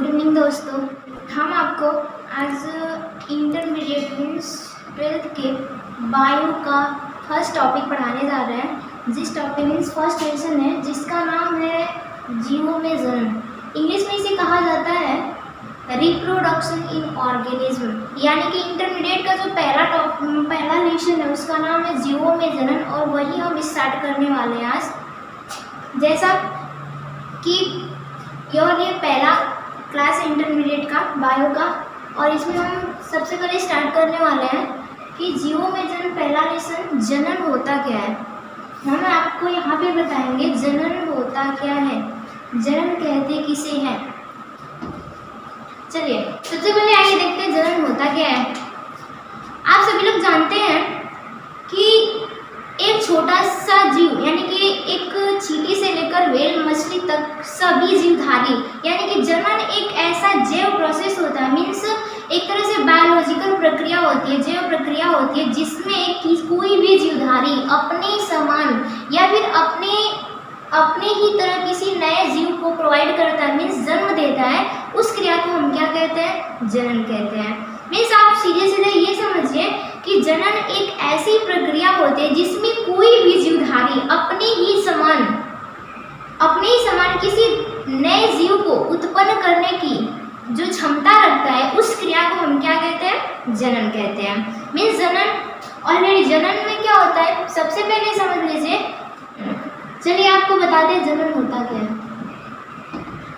Good evening दोस्तों। हम आपको आज इंटरमीडिएट मीन्स 12th के बायो का फर्स्ट टॉपिक पढ़ाने जा रहे हैं। जिस टॉपिक मीन्स फर्स्ट लेसन है जिसका नाम है जीवों में जन्म। इंग्लिश में इसे कहा जाता है रिप्रोडक्शन इन ऑर्गेनिज्म। यानी कि इंटरमीडिएट का जो पहला लेसन है उसका नाम है जीवों में जन्म और वही हम स्टार्ट करने वाले हैं आज। जैसा कि ये पहला क्लास इंटरमीडिएट का बायो का, और इसमें हम सबसे पहले स्टार्ट करने वाले हैं कि जीवों में जन्म पहला लेसन जनन होता क्या है। हम आपको यहाँ पे बताएंगे जनन होता क्या है, जनन कहते किसे हैं। चलिए सबसे पहले आइए देखते हैं जनन होता क्या है। आप सभी लोग जानते हैं कि एक छोटा सा जीव यानी कि एक चींटी से लेकर व्हेल मछली तक सभी जीवधारी, यानी कि जनन एक ऐसा जैव प्रोसेस होता है, मीन्स एक तरह से बायोलॉजिकल प्रक्रिया होती है, जैव प्रक्रिया होती है जिसमें कोई भी जीवधारी अपने समान या फिर अपने ही तरह किसी नए जीव को प्रोवाइड करता है, मीन्स जन्म देता है। उस क्रिया को हम क्या कहते हैं, जनन कहते हैं। मीन्स आप सीधे सीधे ये समझिए कि जनन एक ऐसी प्रक्रिया होती है जिसमें कोई भी जीवधारी अपने ही समान किसी नए जीव को उत्पन्न करने की जो क्षमता रखता है, उस क्रिया को हम क्या कहते हैं, जनन कहते हैं। मीन्स जनन ऑलरेडी जनन में क्या होता है सबसे पहले समझ लीजिए। चलिए आपको बताते हैं जनन होता क्या है,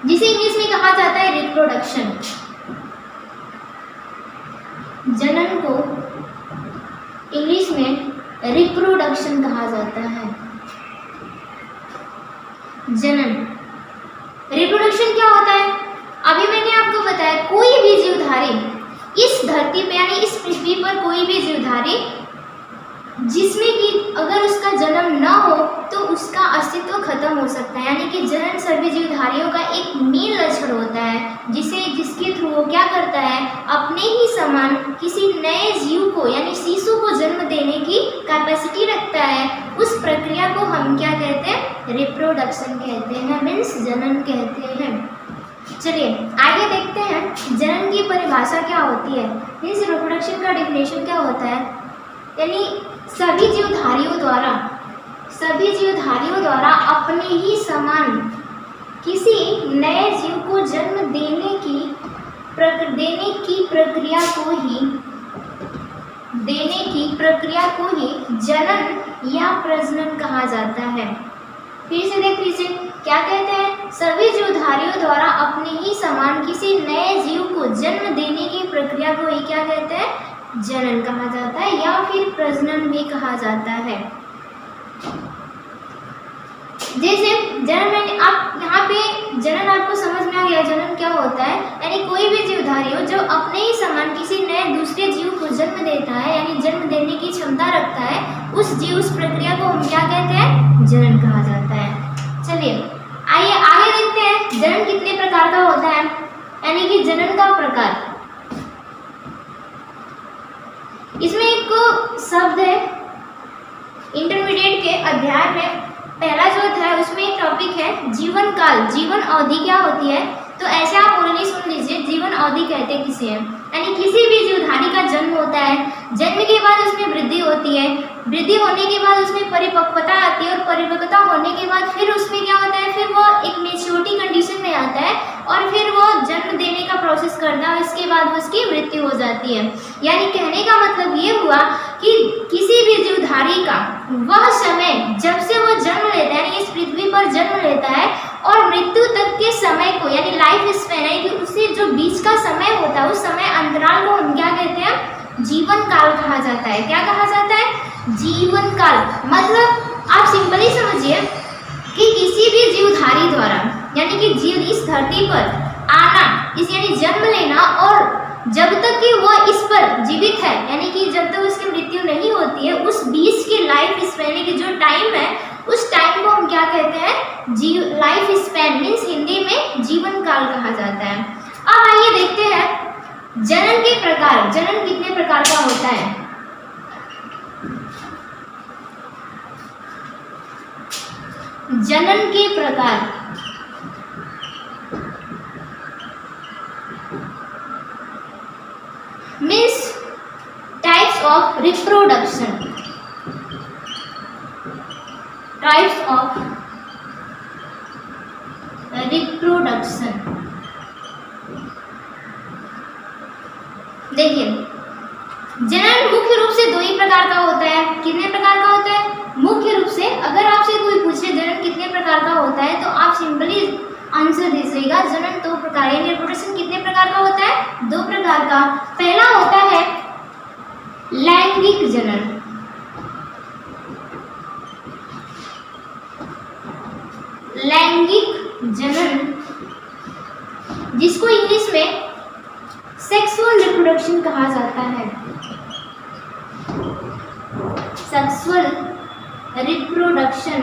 जिसे इंग्लिश में कहा जाता है रिप्रोडक्शन। जनन को इंग्लिश में रिप्रोडक्शन कहा जाता है। जनन रिप्रोडक्शन क्या होता है, अभी मैंने आपको बताया कोई भी जीवधारी इस धरती पे यानी इस पृथ्वी पर कोई भी जीवधारी जिसमें कि अगर उसका जन्म न हो तो उसका अस्तित्व खत्म हो सकता है। यानी कि जनन सभी जीवधारियों का एक मेन लक्षण होता है जिसके थ्रू वो क्या करता है, अपने ही समान किसी नए जीव को यानी शिशु को जन्म देने की कैपेसिटी रखता है। उस प्रक्रिया को हम क्या कहते हैं, रिप्रोडक्शन कहते हैं, मीन्स जनन कहते हैं। चलिए आगे देखते हैं जनन की परिभाषा क्या होती है। मीन्स रिप्रोडक्शन का डेफिनेशन क्या होता है, यानी सभी जीवधारियों द्वारा अपने ही समान किसी नए जीव को जन्म देने की प्रक्रिया को ही जनन या प्रजनन कहा जाता है। फिर से देख लीजिए क्या कहते हैं, सभी जीवधारियों द्वारा अपने ही समान किसी नए जीव को जन्म देने की प्रक्रिया को ही क्या कहते हैं, जनन कहा जाता है या फिर प्रजनन भी कहा जाता है। जैसे जनन आप यहाँ पे जनन आपको समझ में आ गया, जनन क्या होता है, यानी कोई भी जीवधारी हो जो अपने ही समान किसी नए दूसरे जीव को जन्म देता है यानी जन्म देने की क्षमता रखता है, उस प्रक्रिया को हम क्या कहते हैं, जनन कहा जाता है। चलिए आइए आगे देखते हैं जनन कितने प्रकार का होता है, यानी कि जनन का प्रकार। इसमें एक शब्द है इंटरमीडिएट के अध्याय में पहला जो अध्याय उसमें एक टॉपिक है जीवन काल, जीवन अवधि क्या होती है। तो ऐसे आप ओरली सुन लीजिए, जीवन अवधि कहते किसे हैं, यानी किसी भी जीवधारी का जन्म होता है, जन्म के बाद उसमें वृद्धि होती है, वृद्धि होने के बाद उसमें परिपक्वता आती है और परिपक्वता होने के बाद फिर उसमें क्या होता है, फिर वो एक मैच्योरिटी कंडीशन में आता है और फिर वो जन्म देने का प्रोसेस करता है, इसके बाद उसकी मृत्यु हो जाती है। यानी कहने का मतलब ये हुआ कि किसी भी जीवधारी का वह समय जब से वो जन्म लेता है यानी इस पृथ्वी पर जन्म लेता है और मृत्यु तक के समय को यानी लाइफ स्पैन है कि उससे जो बीच का समय होता है उस समय अंतराल को हम क्या कहते हैं, जीवन काल कहा जाता है। क्या कहा जाता है, जीवन काल। मतलब आप सिंपली समझिए कि किसी भी जीवधारी द्वारा यानी कि जीव इस धरती पर आना, इस यानी जन्म लेना और जब तक कि वो इस पर जीवित है यानी कि जब तक उसकी मृत्यु नहीं होती है, उस बीच की लाइफ स्पैन की जो टाइम है उस टाइम को हम क्या कहते हैं, लाइफ स्पैन मीन्स हिंदी में जीवन काल कहा जाता है। अब आइए देखते हैं जनन के प्रकार। जनन कितने प्रकार का होता है, जनन के प्रकार। Reproduction, types of reproduction. देखिए, जनन मुख्य रूप से दो ही प्रकार का होता है। कितने प्रकार का होता है? मुख्य रूप से अगर आपसे कोई पूछे जनन कितने प्रकार का होता है तो आप सिंपली आंसर दीजिएगा जनन दो प्रकार, यानी रिप्रोडक्शन कितने प्रकार का होता है? दो प्रकार का। पहला होता है लैंगिक जनन, लैंगिक जनन जिसको इंग्लिश में सेक्सुअल रिप्रोडक्शन कहा जाता है। सेक्सुअल रिप्रोडक्शन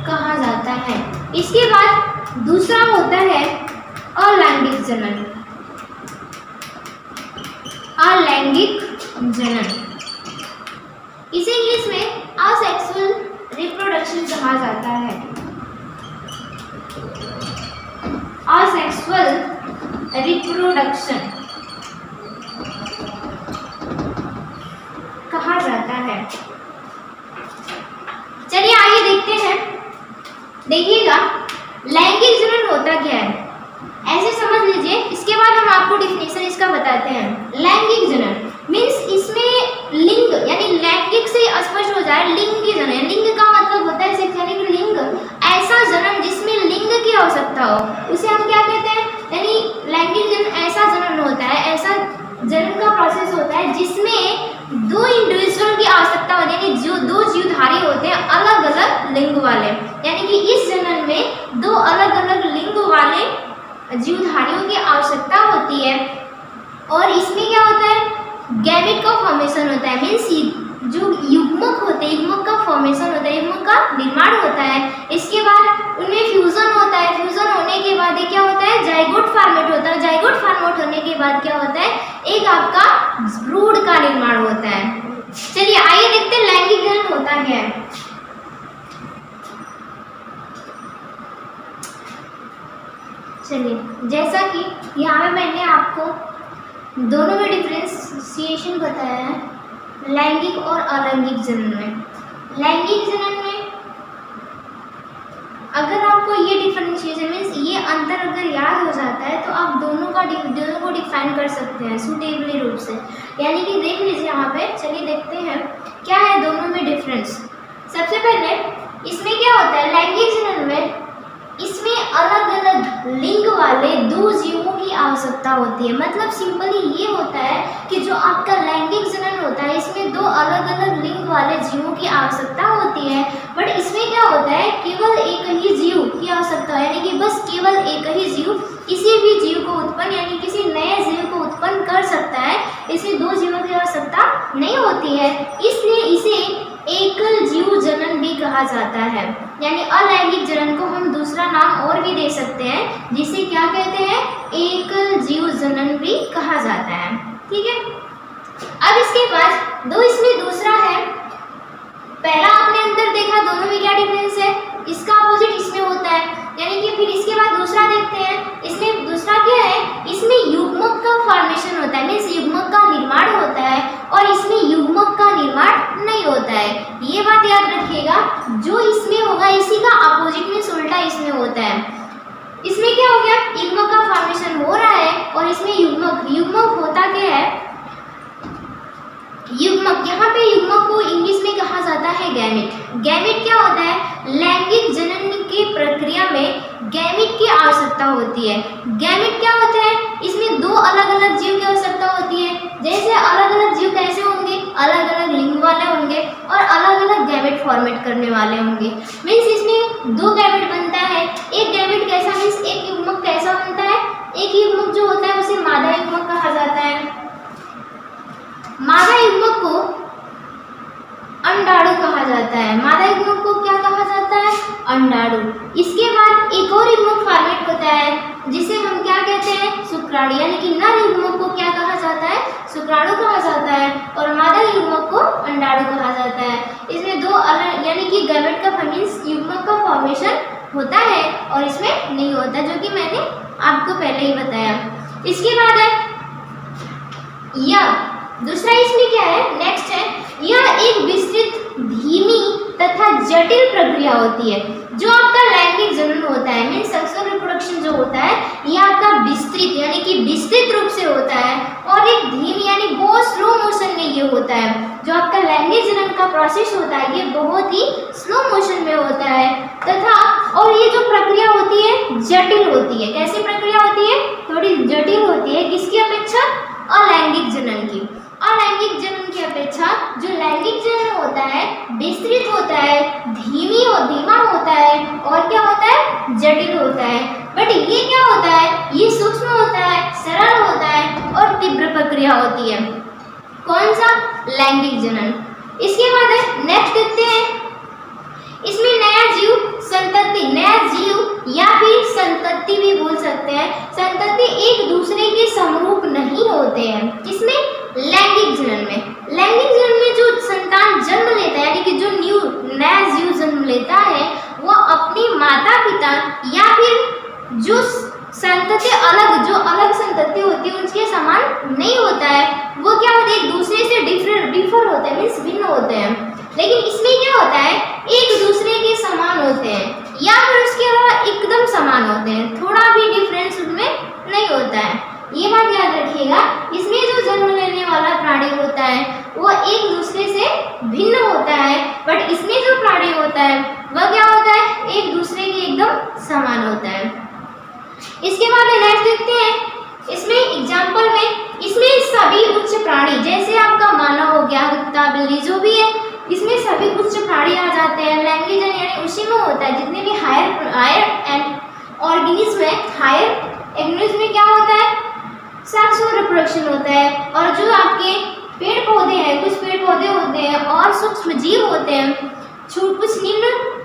कहा जाता है। इसके बाद दूसरा होता है अलैंगिक जनन, अलैंगिक जनन, इसे इंग्लिश में असेक्सुअल रिप्रोडक्शन कहा जाता है। असेक्सुअल रिप्रोडक्शन कहा जाता है। चलिए आगे देखते हैं। देखिएगा लैंगिक जनन होता क्या है, ऐसे समझ लीजिए। इसके बाद हम आपको डिफिनेशन इसका बताते हैं। लैंगिक जनन मीन्स इसमें लिंग यानी लैंगिक से स्पष्ट हो जाए लिंग जनन। लिंग का मतलब होता है सेक्स यानी कि लिंग, ऐसा जनन जिसमें लिंग की आवश्यकता हो उसे हम क्या कहते हैं? यानी लैंगिक जनन ऐसा जनन होता है, ऐसा जनन का प्रोसेस होता है जिसमें दो इंडिविजुअल की आवश्यकता होती है, यानी जो दो जीवधारी होते हैं अलग अलग लिंग वाले, यानी कि इस जनन में दो अलग अलग लिंग वाले जीवधारियों की आवश्यकता होती है। और इसमें क्या होता है? गैमेट का फॉर्मेशन होता है, मीन्स जो युग्मक होते हैं, युग्मक का फॉर्मेशन होता है, युग्मक का निर्माण होता है। इसके बाद उनमें फ्यूजन होता है, फ्यूजन होने के बाद ये क्या होता है? जाइगोट फॉर्मेट होता है। जाइगोट फॉर्मेट होने के बाद क्या होता है? एक आपका ब्रूड का निर्माण होता है। चलिए आइए देखते हैं लैंगिक जनन होता क्या है। चलिए, जैसा कि यहाँ पे मैंने आपको दोनों में डिफरेंशिएशन बताया है, लैंगिक और अलैंगिक जनन में। लैंगिक जनन में अगर आपको ये डिफरेंशिएशन मीन्स ये अंतर अगर याद हो जाता है तो आप दोनों को डिफाइन कर सकते हैं सूटेबली रूप से। यानी कि देख लीजिए यहाँ पे, चलिए देखते हैं क्या है दोनों में डिफरेंस। सबसे पहले इसमें क्या होता है? लैंगिक जनन में इसमें अलग अलग लिंग वाले दो जीवों की आवश्यकता होती है। मतलब सिंपली ये होता है कि जो आपका लैंगिक जनन होता है इसमें दो अलग अलग लिंग वाले जीवों की आवश्यकता होती है। बट इसमें क्या होता है? केवल एक ही जीव की आवश्यकता है, यानी कि बस केवल एक ही जीव किसी भी जीव को उत्पन्न यानी किसी नए जीव को उत्पन्न कर सकता है। इसमें दो जीवों की आवश्यकता नहीं होती है, इसलिए इसे एकल जीव जनन भी कहा जाता है। यानी अलैंगिक जनन को हम दूसरा नाम और भी दे सकते हैं, जिसे क्या कहते हैं? एकल जीव जनन भी कहा जाता है। ठीक है। अब इसके बाद इसमें दूसरा है, पहला आपने अंतर देखा दोनों में क्या डिफरेंस है, इसका अपोजिट इसमें होता है। यानी कि फिर इसके बाद दूसरा देखते हैं। इसमें दूसरा क्या है? इसमें युग्मक का फॉर्मेशन होता है, मीन्स युग्मक का निर्माण होता है, और इसमें युग्मक का निर्माण नहीं होता है। ये बात याद रखिएगा, जो इसमें होगा इसी का अपोजिट मीन्स उल्टा इसमें होता है। इसमें क्या हो गया? युग्मक का फॉर्मेशन हो रहा है और इसमें युग्मक होता क्या है? युग्मक, यहाँ पे युग्मक को इंग्लिश में कहा जाता है गैमेट। गैमेट क्या होता है? लैंगिक जनन की प्रक्रिया में गैमेट की आवश्यकता होती है। गैमेट क्या होता है? इसमें दो अलग अलग जीव की आवश्यकता होती है। जैसे अलग अलग जीव कैसे होंगे? अलग अलग लिंग वाले होंगे और अलग अलग गैमेट फॉर्मेट करने वाले होंगे। मीन्स इसमें दो गैमेट बनता है। एक गैमेट कैसा मीन्स एक युग्मक कैसा बनता है? एक युग्मक जो होता है उसे मादा युग्मक कहा जाता है। मादा युग्मक को अंडाणु कहा जाता है। मादा युग्मक को क्या कहा जाता है? अंडाणु। इसके बाद एक और युग्मक फॉर्मेट होता है जिसे हम क्या कहते हैं? शुक्राणु। यानी कि नर युग्मक को क्या कहा जाता है? शुक्राणु कहा जाता है, और मादा युग्मक को अंडाणु कहा जाता है। इसमें दो अलग यानी कि गैमेट का मीन्स युग्मक का फॉर्मेशन होता है और इसमें नहीं होता, जो कि मैंने आपको पहले ही बताया। इसके बाद है यह दूसरा इसमें क्या है, नेक्स्ट है, यह एक विस्तृत, धीमी तथा जटिल प्रक्रिया होती है। जो आपका लैंगिक जनन होता है, मीन्स सेक्सुअल रिप्रोडक्शन जो होता है, यह आपका विस्तृत यानी कि विस्तृत रूप से होता है और एक धीमी यानी बहुत स्लो मोशन में ये होता है। जो आपका लैंगिक जनन का प्रोसेस होता है ये बहुत ही स्लो मोशन में होता है तथा और ये जो प्रक्रिया होती है जटिल होती है। कैसी प्रक्रिया होती है? थोड़ी जटिल होती है। किसकी अपेक्षा? अलैंगिक जनन की। अलैंगिक जनन की अपेक्षा जो लैंगिक जनन होता है विस्तृत होता है, धीमा होता है और क्या होता है? जटिल होता है। बट ये क्या होता है? ये सूक्ष्म होता है, सरल होता है और तीव्र प्रक्रिया होती है। कौन सा? लैंगिक जनन। इसके बाद है नेक्स्ट देखते हैं, इसमें नया जीव संतति, नया जीव या फिर संतति भी बोल सकते हैं। संतति एक दूसरे के समरूप नहीं होते हैं। किसमें? लैंगिक जनन में। लैंगिक जनन में जो संतान जन्म लेता है यानी कि जो नया जीव जन्म लेता है वो अपनी माता पिता या फिर जो संतति जो अलग संतति होती है उसके समान नहीं होता है। वो क्या होता है? एक दूसरे से डिफर होते हैं, मीन्स भिन्न होते हैं। लेकिन इसमें क्या होता है? एक दूसरे के समान होते हैं या फिर उसके अलावा एकदम समान होते हैं, थोड़ा भी डिफरेंस उनमें नहीं होता है। ये बात याद रखिएगा। इसमें जो जन्म लेने वाला प्राणी होता है वो एक दूसरे से भिन्न होता है, बट इसमें जो प्राणी होता है वह क्या होता है? एक दूसरे के एकदम समान होता है। इसके बाद नेक्स्ट देखते हैं, इसमें एग्जाम्पल में इसमें सभी उच्च प्राणी जैसे आपका मानव हो गया, कुत्ता बिल्ली जो भी है, इसमें सभी उच्च प्राणी आ जाते हैं। लैंगिक जनन यानी उसी में होता है जितने भी हायर ऑर्गेनिज्म है, हायर ऑर्गेनिज्म में क्या होता है? सेक्सुअल रिप्रोडक्शन होता है। और जो आपके पेड़ पौधे हैं, कुछ पेड़ पौधे होते हैं और सूक्ष्म जीव होते हैं, कुछ निम्न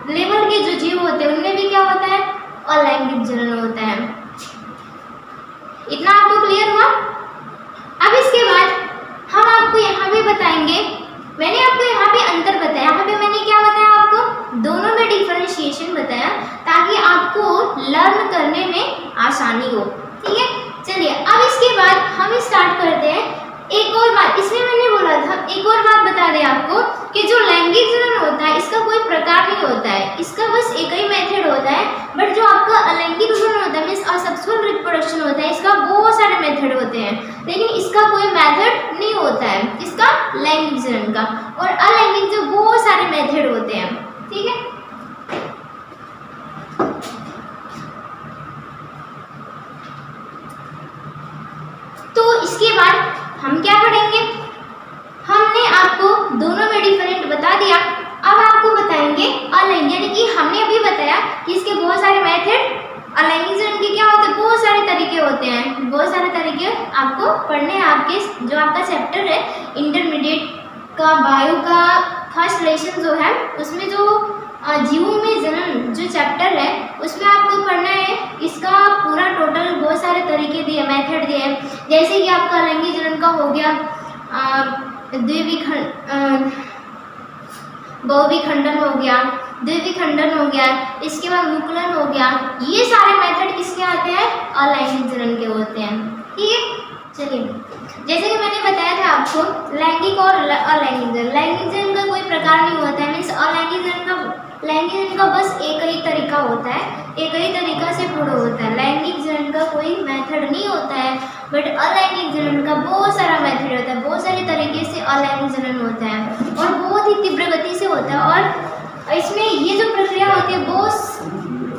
लेवल के जो जीव होते हैं उनमें भी क्या होता है? अलैंगिक जनन होता है। इतना आपको क्लियर हुआ? अब इसके बाद हम आपको यहाँ पे बताएंगे, मैंने आपको यहाँ पे अंतर बताया, यहाँ पे मैंने क्या बताया आपको? दोनों में डिफरेंशिएशन बताया ताकि आपको लर्न करने में आसानी हो। ठीक है, चलिए अब इसके बाद हम स्टार्ट करते हैं। एक और बात इसमें मैंने बोला था, एक और बात बता दें आपको कि जो लैंगिक जनन होता है इसका कोई प्रकार नहीं होता है, इसका बस एक ही मेथड होता है। बट जो आपका अलैंगिक जनन होता है मीन्स असेक्सुअल रिप्रोडक्शन होता है, इसका बहुत सारे मेथड होते हैं, लेकिन इसका कोई मेथड नहीं होता है, इसका लैंगिक जनन का। और अलैंगिक जो बहुत सारे मेथड होते हैं। ठीक है, तो इसके बाद हम क्या पढ़ेंगे? हमने आपको दोनों में डिफरेंट बता दिया, अब आपको बताएंगे अलैंगिक, यानी कि हमने अभी बताया कि इसके बहुत सारे मेथड, अलैंगिक जनन के क्या होते हैं? बहुत सारे तरीके होते हैं, बहुत सारे तरीके आपको पढ़ने हैं। आपके जो आपका चैप्टर है इंटरमीडिएट का बायो का फर्स्ट लेसन जो है उसमें जो जीवों में जनन जो चैप्टर है उसमें आपको पढ़ना है। इसका पूरा टोटल बहुत सारे तरीके दिए, मेथड दिए हैं। जैसे कि आपका अलैंगिक जनन का हो गया बहुविखंडन हो गया, द्विविखंडन हो गया, इसके बाद मुकुलन हो गया। ये सारे मेथड किसके आते हैं? अलैंगिक जनन के होते हैं। ठीक है, चलिए जैसे कि मैंने बताया था आपको लैंगिक और अलैंगिक जनन, लैंगिक जनन का कोई प्रकार नहीं होता है, मीन्स अलैंगिक जनन का, लैंगिक जनन का बस एक ही तरीका होता है, एक ही तरीका से पूरा होता है। लैंगिक जनन का कोई मेथड नहीं होता है, बट अलैंगिक जनन का बहुत सारा मेथड होता है, बहुत सारे तरीके से अलैंगिक जनन होता है और बहुत ही तीव्र गति से होता है। और इसमें ये जो प्रक्रिया होती है बहुत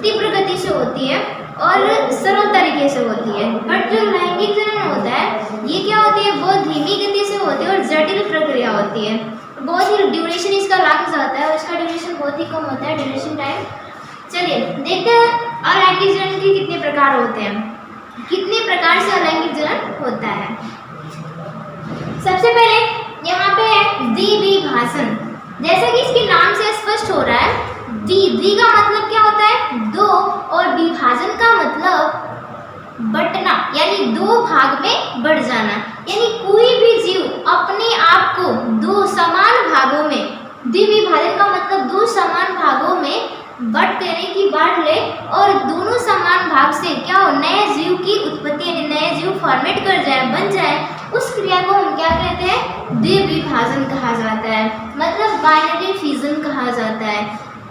तीव्र गति से होती है और सरल तरीके से होती है। बट जो लैंगिक जनन होता है ये क्या होती है? बहुत धीमी गति से होती है और जटिल प्रक्रिया होती है। बहुत ही ड्यूरेशन इसका लग जाता है और इसका ड्यूरेशन बहुत ही कम होता है, ड्यूरेशन टाइम। चलिए देखते हैं अलैंगिक जनन के कितने प्रकार होते हैं, कितने प्रकार से अलैंगिक जनन होता है। सबसे पहले यहाँ पे है द्विविभाजन। जैसा कि इसके नाम से स्पष्ट हो रहा है, द्वि का मतलब क्या होता है? दो, और विभाजन का मतलब बंटना, यानी दो भाग में बढ़ जाना। यानी कोई भी जीव अपने आप को दो समान भागों में, द्विविभाजन का मतलब दो समान भागों में बांट ले और दोनों समान भाग से क्या हो? नए जीव की उत्पत्ति, यानी नए जीव फॉर्मेट कर जाए, बन जाए उस क्रिया को हम क्या कहते हैं? द्विविभाजन कहा जाता है, मतलब बाइनरी फिजन कहा जाता है।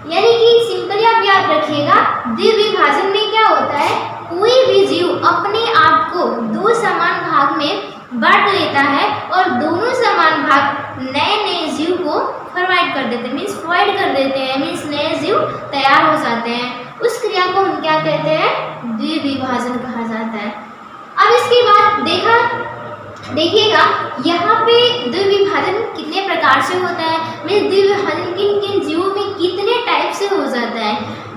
यानी कि सिंपली आप याद रखिएगा, द्विविभाजन में क्या होता है, कोई भी जीव अपने आप को दो समान भाग में बांट लेता है और दोनों समान भाग नए नए जीव को प्रोवाइड कर देते हैं, मीन्स प्रोवाइड कर देते हैं, मीन्स नए जीव तैयार हो जाते हैं। उस क्रिया को हम क्या कहते हैं? द्विविभाजन कहा जाता है। अब इसके बाद देखिएगा यहाँ पे द्विविभाजन कितने प्रकार से होता है, मीन्स द्विविभाजन किन किन जीवों में कितने टाइप से हो जाता है।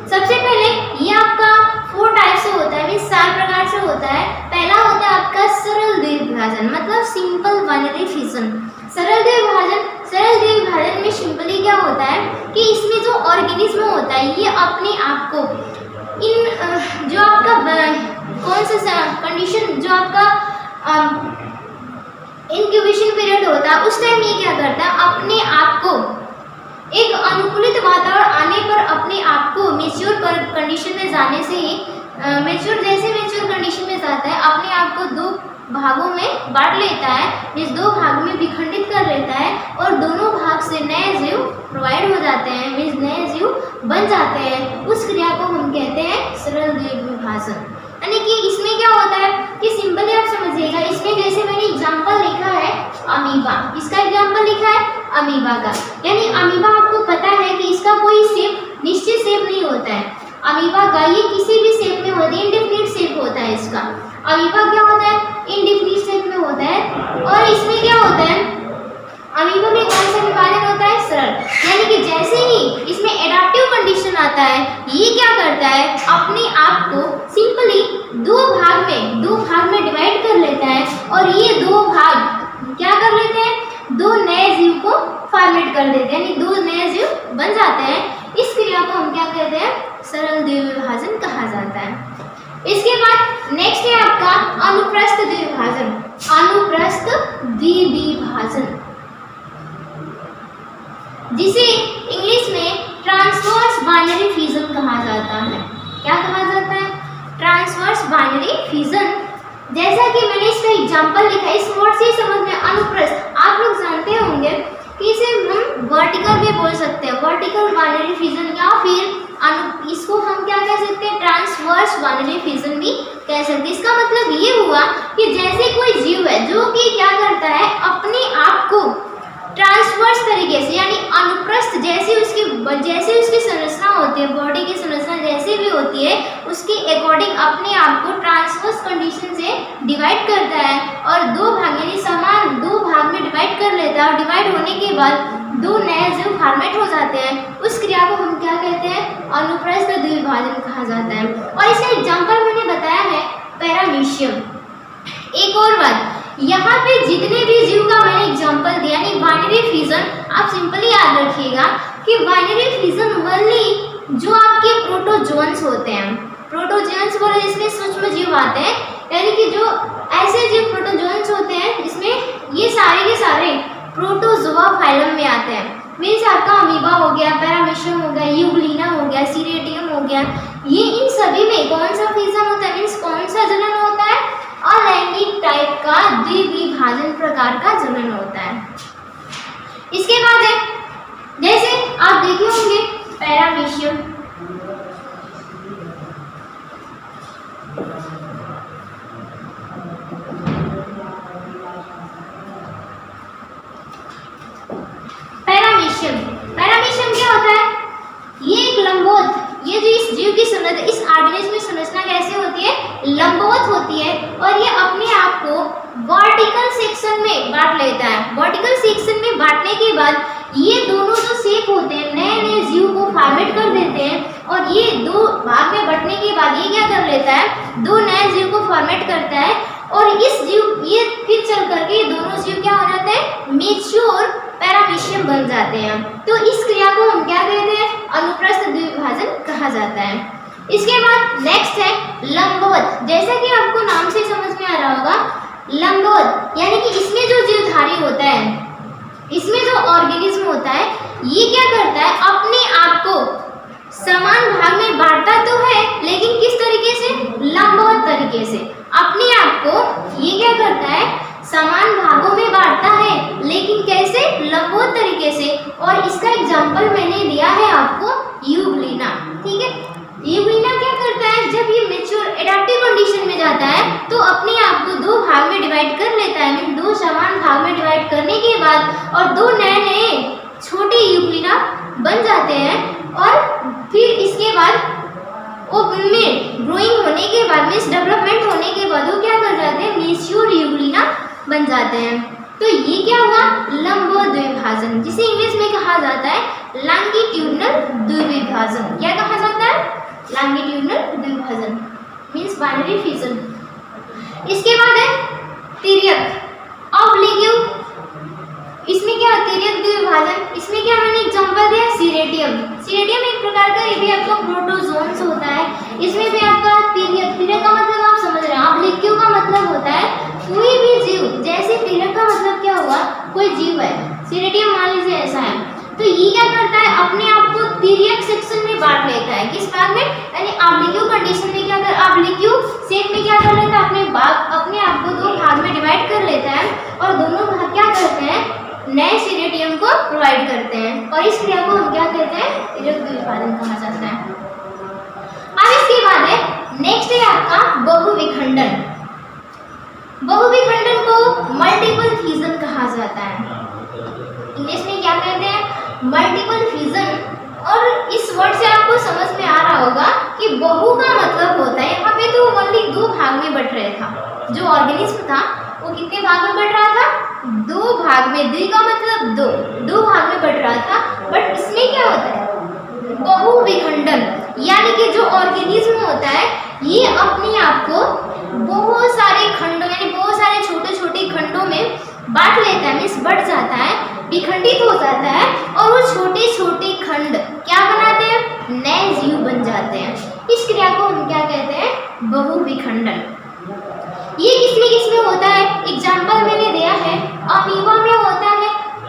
सबसे पहले ये आपका 4 टाइप से होता है, मीन्स 4 प्रकार से होता है। पहला होता है आपका सरल द्विविभाजन, मतलब सिंपल बाइनरी फिजन। सरल द्विविभाजन में सिंपली क्या होता है कि इसमें जो ऑर्गेनिज्म होता है ये अपने आप को इन जो आपका कौन सा कंडीशन, जो आपका इंक्यूबेशन पीरियड होता है उस टाइम ये क्या करता है, अपने आप को एक अनुकूलित वातावरण आने पर अपने आप को मेच्योर कंडीशन में जाने से ही मेच्योर कंडीशन में जाता है, अपने आप को 2 भागों में बांट लेता है, इस 2 भाग में विखंडित कर लेता है और दोनों भाग से नए जीव प्रोवाइड हो जाते हैं, मीन्स नए जीव बन जाते हैं। उस क्रिया को हम कहते हैं सरल द्विविभाजन। यानी कि इसमें क्या होता है कि सिंपली आप समझिएगा, इसमें जैसे मैंने एग्जाम्पल लिखा है अमीबा, इसका एग्जाम्पल लिखा है अमीबा का, यानी अमीबा आपको पता है कि इसका कोई शेप निश्चित शेप नहीं होता है। अमीबा का ये किसी भी शेप में होता है, इंडेफिनिट शेप होता है इसका। अमीबा क्या होता है? इंडेफिनिट शेप में होता है। और इसमें क्या होता है, अमीबा में कौन सा विभाजन होता है? सरल। यानी कि जैसे ही इसमें एडाप्टिव कंडीशन आता है, ये क्या करता है, अपने आप को सिंपली 2 भाग में डिवाइड कर लेता है और ये 2 भाग क्या कर लेते हैं, 2 नए जीव को फॉर्मेट कर देते हैं, यानी 2 नए जीव बन जाते हैं। इस क्रिया को हम क्या कहते हैं? सरल द्विविभाजन कहा जाता है। इसके बाद नेक्स्ट है आपका अनुप्रस्थ द्विविभाजन। अनुप्रस्थ द्विविभाजन, जिसे इंग्लिश में ट्रांसवर्स बाइनरी फिजन कहा जाता है। क्या कहा जाता है? Transverse binary fission. जैसा कि मैंने इसका एग्जांपल लिखा है, इस वर्ड से समझ में अनुप्रस्थ, आप लोग जानते होंगे कि इसे हम वर्टिकल भी बोल सकते हैं, वर्टिकल बाइनरी फिजन, या फिर इसको हम क्या कह सकते हैं, ट्रांसवर्स बाइनरी फिजन भी कह सकते हैं। इसका मतलब ये हुआ कि जैसे कोई जीव है जो कि क्या करता है, अपने आप को ट्रांसवर्स तरीके से, यानी अनुप्रस्थ, जैसे उसकी संरचना होती है, बॉडी की संरचना जैसे भी होती है उसके अकॉर्डिंग अपने आप को ट्रांसवर्स कंडीशन से डिवाइड करता है और 2 भाग यानी समान 2 भाग में डिवाइड कर लेता है और डिवाइड होने के बाद 2 नए जीव फॉर्मेट हो जाते हैं। उस क्रिया को हम क्या कहते हैं? अनुप्रस्थ द्विविभाजन कहा जाता है। और इसका एग्जाम्पल मैंने बताया है पैरामीशियम। एक और बात, यहाँ पे जितने भी जीव का मैंने एग्जांपल दिया, यानी बाइनरी फिजन, आप सिंपली याद रखिएगा कि बाइनरी फिजन ओनली जो आपके प्रोटोजोन्स होते हैं, प्रोटोजोन्स बोले जिसमें सूक्ष्म जीव आते हैं, यानी कि जो ऐसे जीव प्रोटोजोन्स होते हैं जिसमें ये सारे के सारे प्रोटोजोआ फाइलम में आते हैं। मीन्स आपका अमीबा हो गया, पैरामीशियम हो गया, यूग्लिना हो गया, सीरेटियम हो गया, ये इन सभी में कौन सा फिजन होता है, मीन्स कौन सा जनन होता है? अलैंगिक टाइप का द्विविभाजन प्रकार का जनन होता है। इसके बाद है, जैसे आप देखे होंगे पैरामीशियम, पैरामीशियम क्या होता है? ये एक लंबवत, ये जो इस जीव की संरचना, इस ऑर्गेनिज्म की संरचना कैसे होती है? लंबवत होती है और ये अपने आप को वर्टिकल सेक्शन में बांट लेता है। वर्टिकल सेक्शन में बांटने के बाद ये दोनों जो शेप होते हैं नए नए जीव को फॉर्मेट कर देते हैं और ये 2 भाग में बंटने के बाद ये क्या कर लेता है? 2 नए जीव को फॉर्मेट करता है और इस जीव ये फिर चल करके ये दोनों जीव क्या हो जाते हैं? मेच्योर पैरामीशियम बन जाते हैं। तो इस क्रिया को हम क्या कहते हैं? अनुप्रस्थ द्विविभाजन कहा जाता है। इसके बाद नेक्स्ट है लंबवत। जैसा कि आपको नाम से समझ में आ रहा होगा, लंबवत यानी कि इसमें जो जीवधारी होता है, इसमें जो ऑर्गेनिज्म होता है, ये क्या करता है? अपने आप को समान भाग में बांटता तो है, लेकिन किस तरीके से? लंबवत तरीके से। अपने आप को ये क्या करता है? समान भागों में बांटता है, लेकिन कैसे? लंबवत तरीके से। और इसका एग्जाम्पल मैंने दिया है आपको यूग्लिना। ठीक है, यूग्लिना क्या करता है, जब ये मेच्योर एडाप्टिव कंडीशन में जाता है तो अपने आप को दो भाग में डिवाइड कर लेता है। मीन दो समान भाग में डिवाइड करने के बाद और दो नए नए छोटे यूग्लिना बन जाते हैं। और फिर इसके बाद वो उनमें ग्रोइंग होने के बाद, मीन्स डेवलपमेंट होने के बाद वो क्या कर जाते हैं, मेच्योर यूग्लिना बन जाते हैं। तो ये क्या हुआ, लंब द्विभाजन, जिसे इंग्लिश में कहा जाता है लॉन्गिट्यूडनल द्विभाजन। क्या कहा जाता है? लॉन्गिट्यूडनल द्विभाजन, मीन्स बाइनरी फिजन। इसके बाद है तिर्यक ऑब्लिक्यू। इसमें क्या तिर्यक द्विभाजन, इसमें क्या मैंने एग्जांपल दिया, सीरेटियम। सीरेटियम एक प्रकार का, ये भी आपका प्रोटोजोन्स होता है। इसमें भी आपका तिर्यक, तिर्यक का मतलब आप समझ रहे हैं। ऑब्लिक्यू का मतलब होता है कोई भी जीव, जैसे तिर्यक का मतलब क्या हुआ, कोई जीव है। सीरेटियम मान लीजिए ऐसा है, तो ये क्या करता है, अपने आप को तिर्यक सेक्शन में बांट लेता है। किस भाग में? यानी ऑब्लिक्यू कंडीशन में क्या कर, ऑब्लिक्यू शेप में क्या कर लेता है, अपने आप को दो भाग में डिवाइड कर लेता है और दोनों भाग क्या करते हैं, नए सीरेटियम को प्रोवाइड करते हैं। और इस क्रिया को हम क्या कहते हैं, तिर्यक द्विभाजन कहा जाता है। अब इसके बाद है नेक्स्ट है आपका बहुविखंडन। बहुविखंडन को मल्टीपल फिजन कहा जाता है। इंग्लिश में क्या कहते हैं, मल्टीपल फिजन। और इस वर्ड से आपको समझ में आ रहा होगा कि बहु का मतलब होता है, यहाँ पे तो ओनली दो भाग में बट रहा था। जो ऑर्गेनिज्म था वो कितने भाग में बट रहा था, दो भाग में। द्वि का मतलब दो भाग में बट रहा था। बट इसमें क्या होता है, बहुविखंडन, यानी कि जो ऑर्गेनिज्म होता है ये अपने आप को बहुत सारे खंडों, यानी बहुत सारे छोटे छोटे खंडों में बांट लेता है, मीन्स बढ़ जाता है, विखंडित हो जाता है। और वो छोटे छोटे खंड क्या बनाते हैं, नए जीव बन जाते हैं। इस क्रिया को हम क्या कहते हैं, बहुविखंडन। ये किसमें होता है, एग्जाम्पल मैंने दिया है, अमीबा में होता है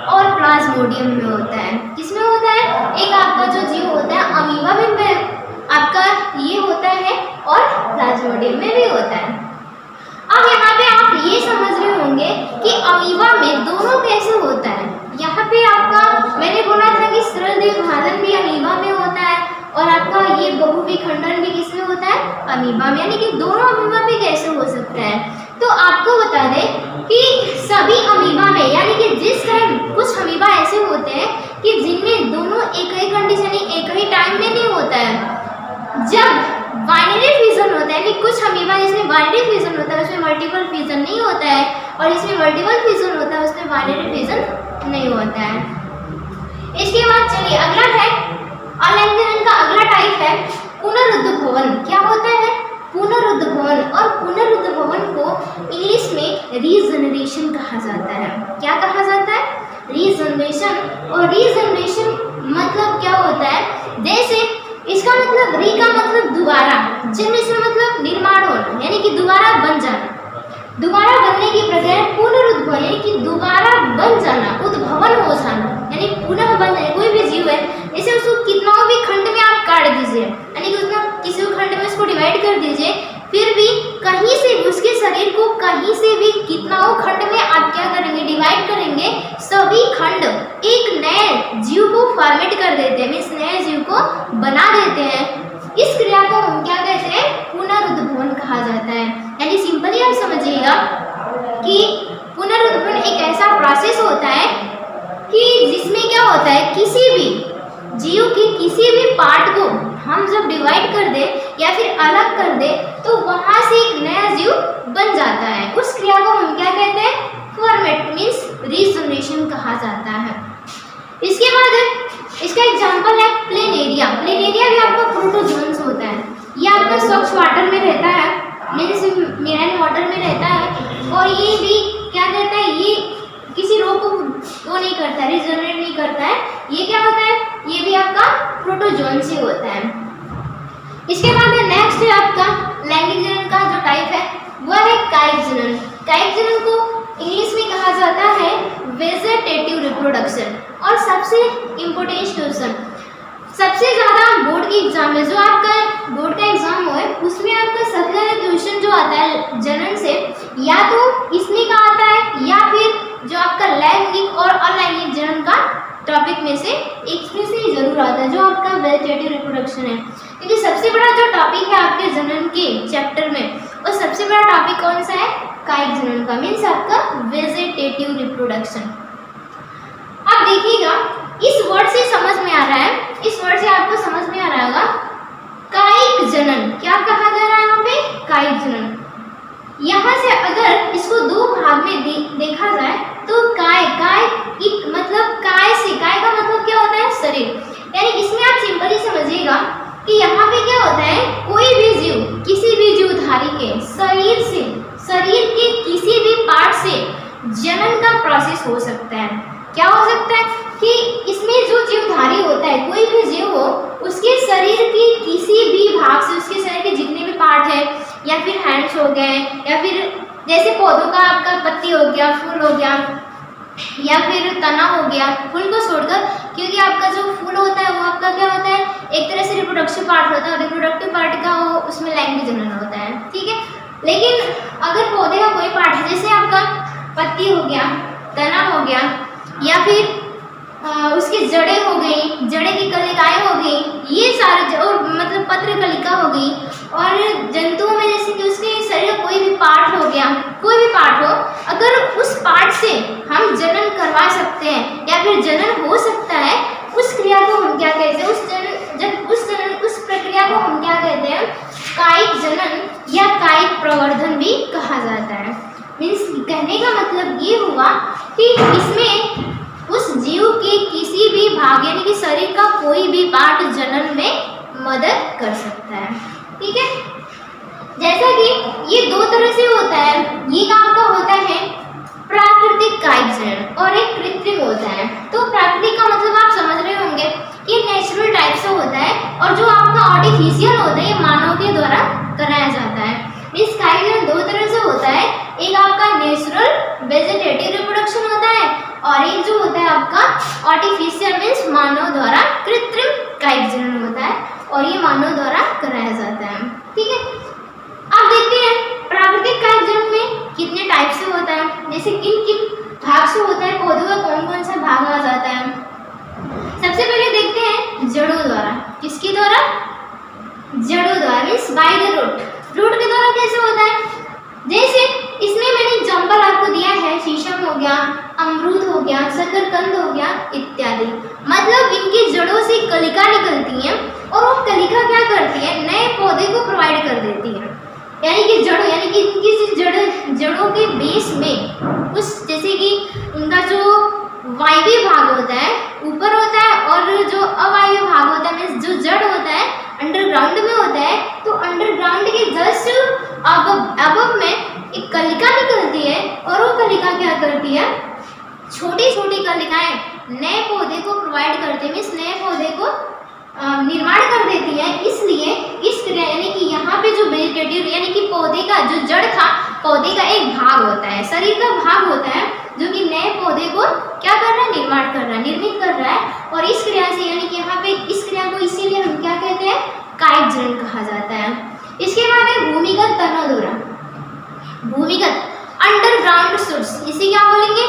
और प्लाज्मोडियम में होता है। किसमें होता है, एक आपका जो जीव होता है अमीबा में आपका ये होता है और प्लाज्मोडियम में भी होता है। अब यहाँ पे आप ये समझ रहे होंगे कि अमीबा में दोनों कैसे होता है। यहाँ पे आपका मैंने बोला था कि सरल द्विभाजन भी अमीबा में होता है और आपका ये बहुविखंडन भी किसमें होता है, अमीबा में। यानी कि दोनों अमीबा में कैसे हो सकता है, तो आपको बता दें कि सभी अमीबा में, यानी कि जिस टाइम कुछ अमीबा ऐसे होते हैं कि जिनमें दोनों एक ही कंडीशन, एक ही टाइम में नहीं होता है। जब बाइनरी फिजन होता है, यानी कुछ अमीबा जिसमें बाइनरी फिजन होता है उसमें मल्टीपल फिजन नहीं होता है, और इसमें मल्टीपल फिजन होता है उसमें बाइनरी फिजन नहीं होता है। इसके बाद चलिए अगला है, अलैंगिकरण का अगला टाइप है पुनरुद्भवन। क्या होता है, पुनरुद्भवन। और पुनरुद्भवन को इंग्लिश में रीजनरेशन कहा जाता है। क्या कहा जाता है, रीजनरेशन। और रीजनरेशन मतलब क्या होता है, जैसे इसका मतलब री का मतलब दोबारा, जनरेशन मतलब निर्माण होना, यानी कि दोबारा बन जाना। दोबारा बनने की प्रक्रिया पुनरुद्भवन, यानी कि दोबारा बन जाना, उद्भवन हो जाना, यानी पुनः बन जाए। कोई भी जीव है, जैसे उसको कितना भी खंड में आप काट दीजिए, यानी कि उसमें किसी भी खंड में उसको डिवाइड कर दीजिए, फिर भी कहीं से भी उसके शरीर को कहीं से भी कितना खंड में आप क्या करेंगे, डिवाइड करेंगे, सभी खंड एक नए जीव को फॉर्मेट कर देते हैं, मीन्स नए जीव को बना देते हैं। इस क्रिया को हम क्या कहते हैं, पुनरुद्भवन कहा जाता है। यानी सिंपली आप समझिएगा कि पुनरुद्भवन एक ऐसा प्रोसेस होता है कि जिसमें क्या होता है, किसी भी जीव के किसी भी पार्ट को हम जब डिवाइड कर दे या फिर अलग कर दे तो वहाँ से एक नया जीव बन जाता है। उस क्रिया को हम क्या कहते हैं, फॉर्मेट, मीन्स रीजनरेशन कहा जाता है। इसके बाद इसका एग्जांपल है प्लेनेरिया। प्लेनेरिया भी आपका प्रोटोजोन्स होता है। ये आपका स्वच्छ वाटर में रहता है, मीन्स मेराइन वाटर में रहता है। और ये भी क्या कहता है, ये किसी रोग को वो नहीं करता है, रिजनरेट नहीं करता है। ये क्या होता है, ये भी आपका प्रोटोजोन्स ही होता है। इसके बाद नेक्स्ट है आपका लैंगिक जनन का जो टाइप है वो है कायिक जनन। कायिक जनन को इंग्लिश में कहा जाता है वेजिटेटिव रिप्रोडक्शन। और सबसे इम्पोर्टेंट क्वेश्चन, सबसे ज़्यादा बोर्ड के एग्जाम में, जो आपका बोर्ड का एग्जाम हो है उसमें आपका सबसे ज़्यादा क्वेश्चन जो जो आता है जनन से, या तो इसमें का आता है या फिर जो आपका लैंगिक और अलैंगिक जनन का टॉपिक में से एक में से जरूर आता है, जो आपका वेजिटेटिव रिप्रोडक्शन है। क्योंकि सबसे बड़ा जो टॉपिक है आपके जनन के चैप्टर में, और सबसे बड़ा टॉपिक कौन सा है? कायिक जनन का, मीन्स आपका वेजिटेटिव रिप्रोडक्शन। अब देखिएगा, इस वर्ड से समझ में आ रहा है, इस वर्ड से आपको समझ में आ रहा होगा कायिक जनन। क्या कहा जा रहा है यहाँ पे? कायिक जनन। यहाँ से अगर इसको दो भाग में देखा जाए तो काय मतलब काय से, काय का मतलब क्या होता है? शरीर। यानी इसमें आप सिंपली समझिएगा कि यहाँ पे क्या होता है, कोई भी जीव, किसी भी जीवधारी के शरीर से, शरीर के किसी भी पार्ट से जनन का प्रोसेस हो सकता है। क्या हो सकता है कि इसमें जो जीवधारी होता है, कोई भी जीव हो, उसके शरीर के किसी भी भाग से, उसके शरीर के जितने भी पार्ट है, या फिर हैंड्स हो गए, या फिर जैसे पौधों का आपका पत्ती हो गया, फूल हो गया, या फिर तना हो गया, फूल को छोड़कर, क्योंकि आपका जो फूल होता है वो आपका क्या होता है, एक तरह से रिप्रोडक्टिव पार्ट होता है, और रिप्रोडक्टिव पार्ट का वो उसमें लैंगिक जनन होता है, ठीक है। लेकिन अगर पौधे का कोई पार्ट है, जैसे आपका पत्ती हो गया, तना हो गया, या फिर उसकी जड़ें हो गई, जड़ें की कलिकाएं हो गई, ये सारे, और मतलब पत्र कलिका हो गई, और जंतुओं में जैसे कि उसके शरीर का कोई भी पार्ट हो गया, कोई भी पार्ट हो, अगर उस पार्ट से हम जनन करवा सकते हैं या फिर जनन हो सकता है, उस क्रिया को हम क्या कहते हैं? उस प्रक्रिया को हम क्या कहते हैं? कायिक जनन या कायिक प्रवर्धन भी कहा जाता है। मीन्स कहने का मतलब ये हुआ कि इसमें उस जीव के किसी भी भाग यानी कि शरीर का कोई भी पार्ट जनन में मदद कर सकता है, ठीक है। जैसा कि ये दो तरह से होता है, ये आपका होता है प्राकृतिक कायिक जनन और एक कृत्रिम होता है। तो प्राकृतिक का मतलब आप समझ रहे होंगे कि नेचुरल टाइप से होता है, और जो आपका आर्टिफिशियल होता है ये मानव के द्वारा कराया जाता है। मीन्स कायिक जनन दो तरह से होता है, एक आपका नेचुरल वेजिटेटिव रिप्रोडक्शन होता है, और एक जो होता है आपका आर्टिफिशियल मीन्स मानव द्वारा कृत्रिम कायिक जनन होता है, और ये मानव द्वारा कराया जाता है, ठीक है। अब देखते हैं प्राकृतिक कायिक जनन में कितने टाइप से होता है, जैसे किन किन भाग से होता है, पौधों का कौन कौन सा भाग आ जाता है। सबसे पहले देखते हैं जड़ों द्वारा। किसके द्वारा? जड़ों द्वारा, means by the root. Root के द्वारा कैसे होता है? जैसे इसमें मैंने एग्जाम्पल आपको दिया है, शीशम हो गया, अमरूद हो गया, शकरकंद हो गया इत्यादि। मतलब इनकी जड़ों से कलिका निकलती है, और वो कलिका क्या करती है? नए पौधे को प्रोवाइड कर देती है। यानी कि इनकी जड़ों के बेस में उस, जैसे कि उनका जो वायवीय भाग होता है ऊपर होता है, और जो अवायवीय भाग होता है मीन्स जो जड़ होता है अंडरग्राउंड में होता है, तो अंडरग्राउंड के जस्ट अब में एक कलिका निकलती है, और वो कलिका क्या करती है? छोटी छोटी कलिकाएं नए पौधे को प्रोवाइड करते हैं, मीन्स नए पौधे को निर्माण कर देती है। इसलिए इस क्रिया यानी कि यहाँ पे जो वेजिटेटिव यानी कि पौधे का जो जड़ था, पौधे का एक भाग होता है, शरीर का भाग होता है, जो कि नए पौधे को क्या कर रहा है? निर्माण कर रहा है, निर्मित कर रहा है। और इस क्रिया से यानी कि यहाँ पे इस क्रिया को इसीलिए हम क्या कहते हैं? कायिक जनन कहा जाता है। इसके बाद है भूमिगत तना द्वारा। भूमिगत अंडरग्राउंड शूट्स, इसे क्या बोलेंगे?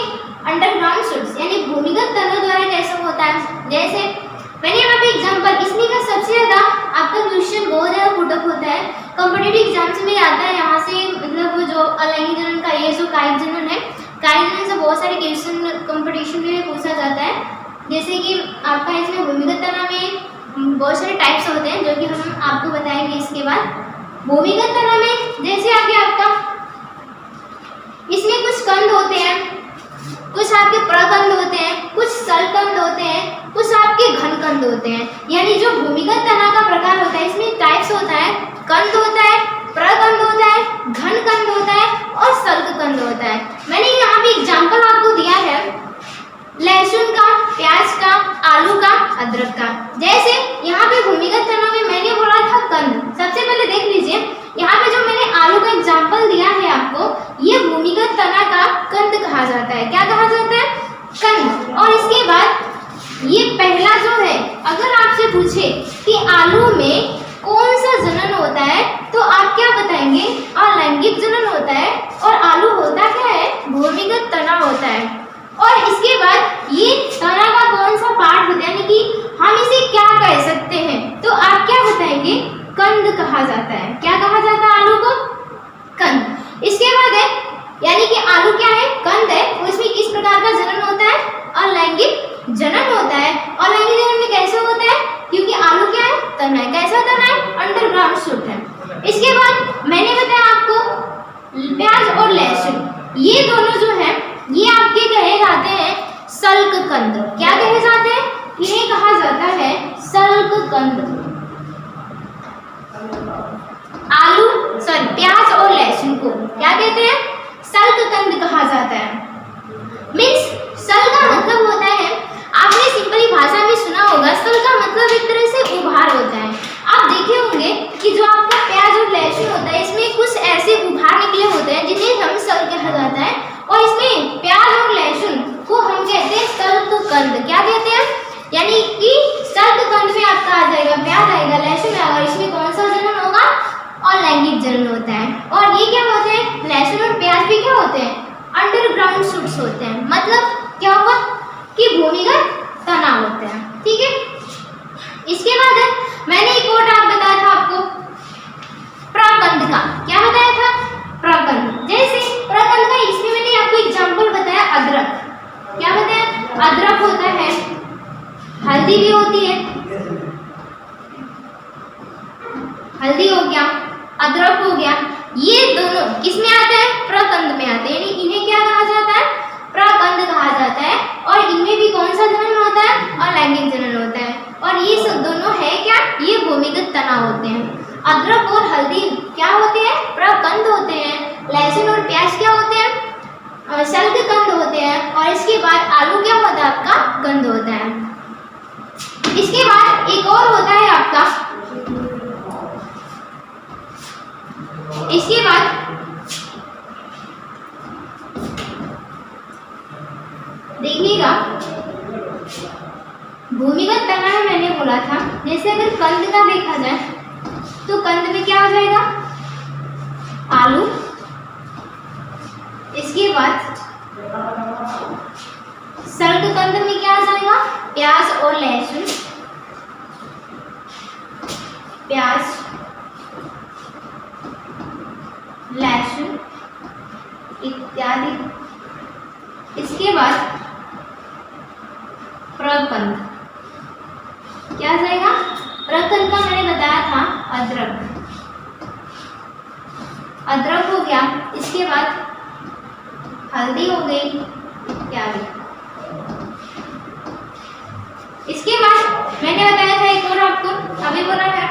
अंडरग्राउंड शूट्स, यानी भूमिगत तना द्वारा कैसे होता है? जैसे मैंने यहाँ पे एग्जाम्पल, इसमें का सबसे ज़्यादा आपका क्वेश्चन बहुत ज़्यादा पुटअप होता है कॉम्पिटेटिव एग्जाम्स में आता है। यहाँ से मतलब जो अलैंगिक जनन का ये जो कायिक जनन है, कायिक जनन से बहुत सारे क्वेश्चन कंपटीशन में पूछा जाता है। जैसे कि आपका इसमें भूमिगत तना में बहुत सारे टाइप्स होते हैं, जो कि हम आपको बताएंगे इसके बाद। भूमिगत तना में जैसे आगे आपका इसमें कुछ कंद होते हैं, कुछ आपके प्रकंद होते हैं, कुछ सलकंद होते हैं, कुछ आपके घनकंद होते हैं। यानी जो भूमिगत तना का प्रकार होता है, इसमें टाइप्स होता है, कंद होता है, प्रकंद होता है, घनकंद होता है, और सल्ककंद होता है। मैंने यहाँ पे एग्जाम्पल आपको दिया है लहसुन का, प्याज का, आलू का, अदरक का। जैसे यहाँ पे भूमिगत तना में मैंने बोला था कंद। सबसे पहले देख लीजिए, यहाँ पे जो मैंने आलू का एग्जाम्पल दिया है आपको, ये भूमिगत तना का कंद कहा जाता है। क्या कहा जाता है? कंद। और इसके बाद ये पहला जो है, अगर आपसे पूछे कि आलू में कौन सा जनन होता है, तो प्याज और लहसुन, ये दोनों जो है ये आपके कहे जाते हैं सल्ककंद। क्या कहे जाते हैं? इन्हें कहा जाता है सल्ककंद। आलू प्याज और लहसुन को क्या कहते हैं? सल्ककंद कहा जाता है। मीन्स सल का मतलब होता है, आपने सिंपली भाषा में सुना होगा, सल का मतलब एक तरह से उभार होता है। आप देखे होंगे कि जो आपका प्याज और लहसुन होता है इसमें कुछ ऐसे उभार निकले होते हैं जिन्हें हम सल कहा जाता है, और इसमें प्याज और लहसुन को हम कहते हैं सल्ककंद। क्या कहते हैं? यानी कि सल्ककंद में आपका आ जाएगा प्याज आएगा, लहसुन आएगा, और इसमें कौन सा जनन होगा? अलैंगिक जनन होता है। और ये क्या होते हैं? लहसुन और प्याज भी क्या होते हैं? अंडरग्राउंड शूट्स होते हैं। मतलब क्या होगा कि भूमिगत तना होते हैं। ठीक है, इसके बाद मैंने एक और नाम बताया था आपको प्रकंद का। क्या बताया था? प्रकंद। जैसे प्रकंद का इसमें मैंने आपको एग्जांपल बताया अदरक। क्या बताया? अदरक होता है, हल्दी भी होती है, हल्दी हो गया, अदरक हो गया, ये दोनों किसमें आते हैं? प्रकंद में आते हैं। यानी इन्हें क्या कहा जाता है? प्रकंद कहा जाता है। और इनमें भी कौन सा जनन होता है? अलैंगिक जनन होता है। और ये सब दोनों है क्या? ये भूमिगत तना होते हैं। अदरक और हल्दी क्या होते हैं? प्रकंद होते हैं। लहसुन और प्याज क्या होते हैं? सल्ककंद होते हैं। और इसके बाद आलू क्या होता है? आपका कंद होता है। इसके बाद एक और होता है आपका, इसके बाद देखिएगा भूमिगत तना में मैंने बोला था, जैसे अगर कंद का देखा जाए तो कंद में क्या हो जाएगा? आलू, इसके बाद सल्ककंद में क्या आ जाएगा? प्याज और लहसुन, प्याज लहसुन इत्यादि। इसके बाद प्रकंद क्या आ जाएगा? प्रकंद का मैंने बताया था अदरक, अदरक हो गया। इसके बाद हल्दी हो गई इत्यादि। इसके बाद मैंने बताया था एक और आपको, अभी बोला है,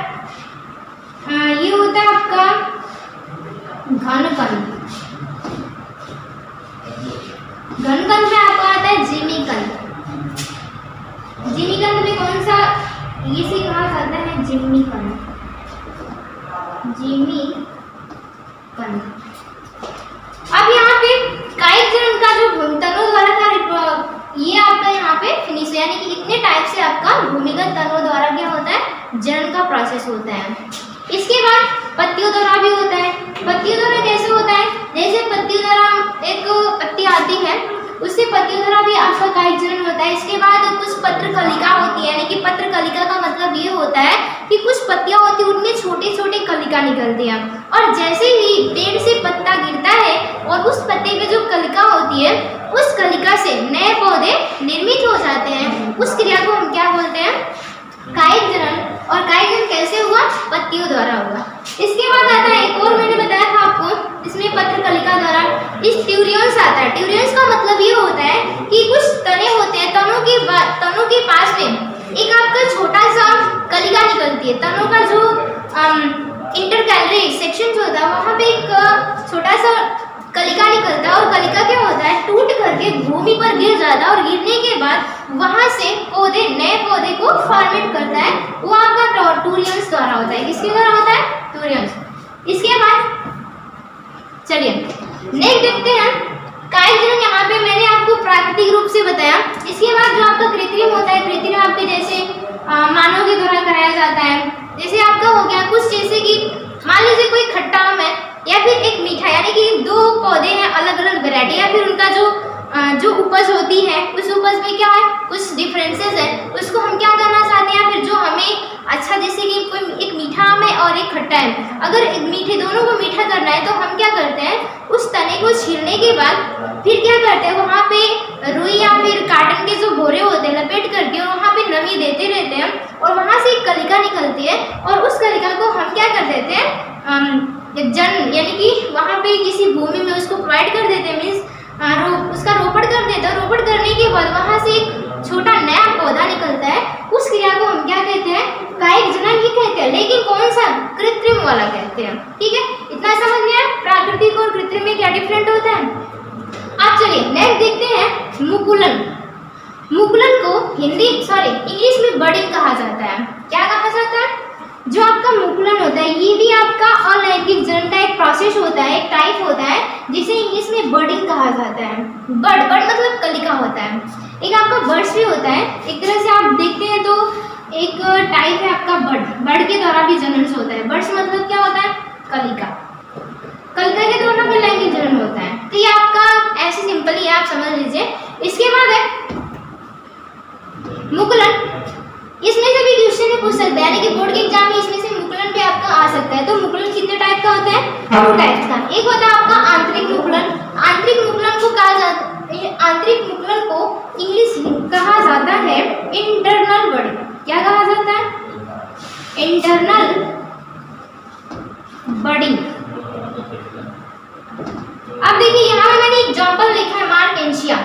ये होता है आपका घनकंद। घनकंद में आपको आता है जिमीकंद। जिमीकंद में कौन सा? इसे कहा जाता है जिमीकंद, जिमीकंद। अब यहाँ पे कायिक जनन का जो तनों द्वारा था ये आपका यहाँ पे फिनिश, यानी कि इतने टाइप से आपका भूमिगत तनों द्वारा क्या होता है? जनन का प्रोसेस होता है। इसके बाद पत्तियों द्वारा भी होता है। पत्तियों द्वारा कैसे होता है? जैसे पत्तियों द्वारा एक पत्ती आती है, उससे पत्तियों द्वारा भी आपका कायिक जनन होता है। इसके बाद कुछ पत्र कलिका होती है, यानी कि पत्र कलिका का मतलब ये होता है कि कुछ पत्तियां होती है उनमें छोटे छोटे कलिका निकलती है, और जैसे ही पेड़ से पत्ता गिरता है और उस पत्ते पे जो कलिका होती है उस कलिका से नए पौधे निर्मित हो जाते हैं। उस क्रिया को हम क्या बोलते हैं? कायिक जनन। और कायिक जनन कैसे हुआ? पत्तियों द्वारा हुआ। इसके बाद आता है एक और, मैंने बताया था आपको, इसमें पत्र कलिका द्वारा इस ट्यूरियंस आता है। ट्यूरियंस का मतलब ये होता है कि कुछ तने होते हैं, तनों के पास में एक आपका छोटा सा कलिका निकलती है। तनों का जो इंटरकैलरी सेक्शन जो होता है वहाँ पे एक छोटा सा कलिका निकलता है, और कलिका क्या होता है? टूट करके भूमि पर गिर जाता है, और गिरने के बाद वहाँ से पौधे, नए पौधे को फॉर्मेट करता है। वो आपका टूरियंस द्वारा होता है। किसके द्वारा होता है? टूरियंस। इसके बाद चलिए नेक्स्ट देखते हैं कायिक जनन। यहाँ पे मैंने आपको प्राकृतिक रूप से बताया। इसके बाद जो आपका कृत्रिम होता है, कृत्रिम आपके जैसे मानव के द्वारा कराया जाता है। जैसे आपका हो गया कुछ, जैसे कि मान लीजिए कोई खट्टा आम है या फिर एक मीठा, यानी कि दो पौधे हैं अलग अलग वैरायटी, या फिर उनका जो उपज होती है उस उपज में क्या है? कुछ डिफरेंसेस है, उसको हम क्या करना चाहते हैं? या फिर जो हमें अच्छा, जैसे कि कोई एक मीठा आम है और एक खट्टा है, अगर मीठे दोनों को मीठा करना है तो हम क्या करते हैं? उस तने को छीलने के बाद फिर क्या करते हैं? वहाँ पे रुई या फिर काटन के जो बोरे होते हैं लपेट करके वहाँ पे नमी देते रहते हैं, और वहाँ से एक कलिका निकलती है, और उस कलिका को हम क्या कर देते हैं? जन यानी कि वहाँ पे किसी भूमि में उसको प्रोवाइड कर देते हैं, मीन्स उसका रोपण कर देते हैं। रोपण करने के बाद वहाँ से एक छोटा नया पौधा निकलता है, उस क्रिया को हम क्या कहते हैं? कायिक जनन ही कहते हैं, लेकिन कौन सा? कृत्रिम वाला कहते हैं। ठीक है, इतना समझ में आया प्राकृतिक और कृत्रिम में क्या डिफरेंट होता है। अब चलिए नेक्स्ट देखते हैं मुकुलन। मुकुलन को इंग्लिश में बर्डिंग कहा जाता है। क्या कहा जाता है? जो आपका मुकुलन होता है ये भी आपका अलैंगिक जनन का एक प्रोसेस होता है, एक टाइप होता है, जिसे इंग्लिश में बर्डिंग कहा जाता है। बर्ड मतलब कलिका होता है। एक आपका बर्ड्स भी होता है, एक तरह से आप देखते हैं तो एक टाइप है आपका बर्ड के द्वारा भी जनन होता है। बर्ड्स मतलब क्या होता है? कलिका के द्वारा भी लैंगिक जनन होता है। तो ये आपका ऐसे सिंपल ही आप समझ लीजिए। इसके बाद है मुकुलन। इसमें से भी क्वेश्चन पूछ सकता है, यानी कि बोर्ड के एग्जाम में इसमें से मुकुलन पे आपका आ सकता है। तो मुकुलन कितने टाइप का होता है? 2 टाइप का। एक होता है आपका आंतरिक मुकुलन। आंतरिक मुकुलन को कहा जाता है, आंतरिक मुकुलन को इंग्लिश कहा जाता है इंटरनल बर्डिंग। क्या कहा जाता है? इंटरनल बर्डिंग। अब देखिए यहाँ मैंने एग्जांपल लिखा है मार्केंशिया।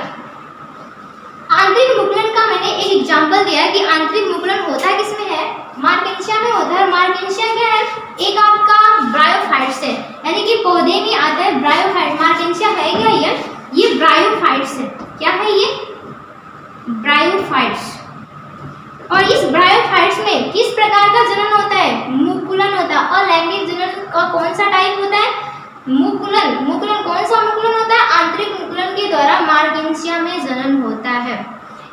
आंतरिक मुकुलन का मैंने एक एग्जांपल दिया है कि आंतरिक मुकुलन होता किसमें है? मार्केंशिया में होता है। मार्केंशिया क्या है? एक आपका ब्रायोफाइट्स है, यानी कि पौधे में आता है ब्रायोफाइट। मार्केंशिया है क्या? ये ब्रायोफाइट्स है। क्या है ये? ब्रायोफाइट्स। और इस ब्रायोफाइट्स में किस प्रकार का जनन होता है? मुकुलन होता है। और लैंगिक जनन का कौन सा टाइप होता है? मुकुलन। मुकुलन कौन सा मुकुलन होता है? आंतरिक मुकुलन के द्वारा मार्केंशिया में जनन होता है।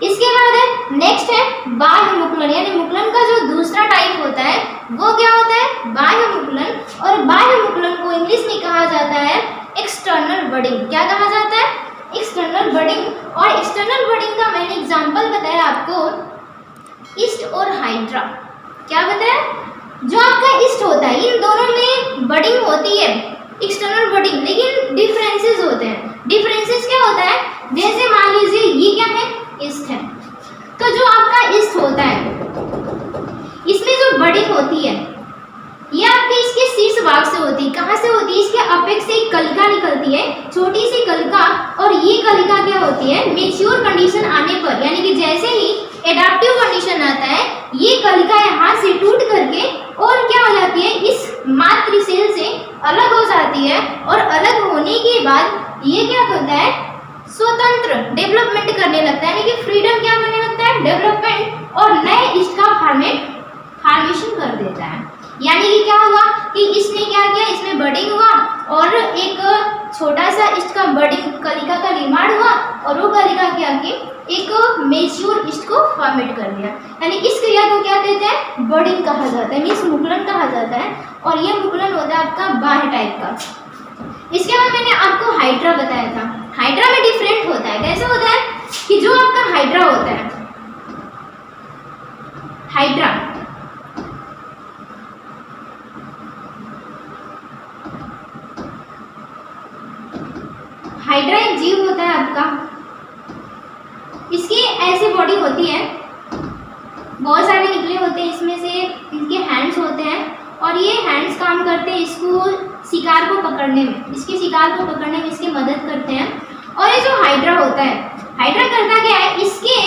इसके बाद है नेक्स्ट है बाह्य मुकुलन, यानी मुकुलन का जो दूसरा टाइप होता है वो क्या होता है? बाह्य मुकुलन। और बाह्य मुकुलन को इंग्लिश में कहा जाता है एक्सटर्नल बर्डिंग। क्या कहा जाता है? एक्सटर्नल बर्डिंग। और एक्सटर्नल बर्डिंग का मैंने एग्जांपल बताया आपको ईस्ट और हाइड्रा। क्या बताया? जो आपका ईस्ट होता है इन दोनों में बर्डिंग होती है, एक्सटर्नल बर्डिंग, लेकिन डिफरेंसेस होते हैं। डिफरेंसेस क्या होता है? जैसे मान लीजिए ये क्या है? ईस्ट है। तो जो आपका ईस्ट होता है इसमें जो बर्डिंग होती है ये आपके इसके शीर्ष भाग से होती है। कहाँ से होती है? इसके अपेक्स से एक कलिका निकलती है, छोटी सी कलिका। और ये कलिका क्या होती है? मेच्योर कंडीशन आने पर, यानी कि जैसे ही एडाप्टिव कंडीशन आता है ये कलिका यहाँ से टूट करके और क्या हो जाती है? इस मातृ सेल से अलग हो जाती है। और अलग होने के बाद ये क्या होता है? स्वतंत्र डेवलपमेंट करने लगता है, यानी कि फ्रीडम क्या करने लगता है? डेवलपमेंट। और नए ईस्ट का फॉर्मेशन कर देता है। यानी कि क्या हुआ कि इसने क्या किया? इसमें बर्डिंग हुआ और एक छोटा सा ईस्ट का बर्डिंग कलिका का निर्माण हुआ और वो कलिका क्या की एक मेच्योर ईस्ट को फॉर्मेट कर दिया। यानी इस क्रिया को क्या कहते हैं? बर्डिंग कहा जाता है, मीन्स मुकुलन कहा जाता है। और ये मुकुलन होता है आपका बाह्य टाइप का। इसके बाद मैंने आपको हाइड्रा बताया था। हाइड्रा में डिफरेंट होता है। कैसे होता है कि जो आपका हाइड्रा होता है, हाइड्रा एक जीव होता है आपका। इसकी ऐसी बॉडी होती है, बहुत सारे निकले होते हैं, इसमें से इनके हैंड्स होते हैं और ये हैंड्स काम करते हैं इसको शिकार को पकड़ने में, इसके शिकार को पकड़ने में इसकी मदद करते हैं। और ये जो हाइड्रा होता है, हाइड्रा करता क्या है? इसके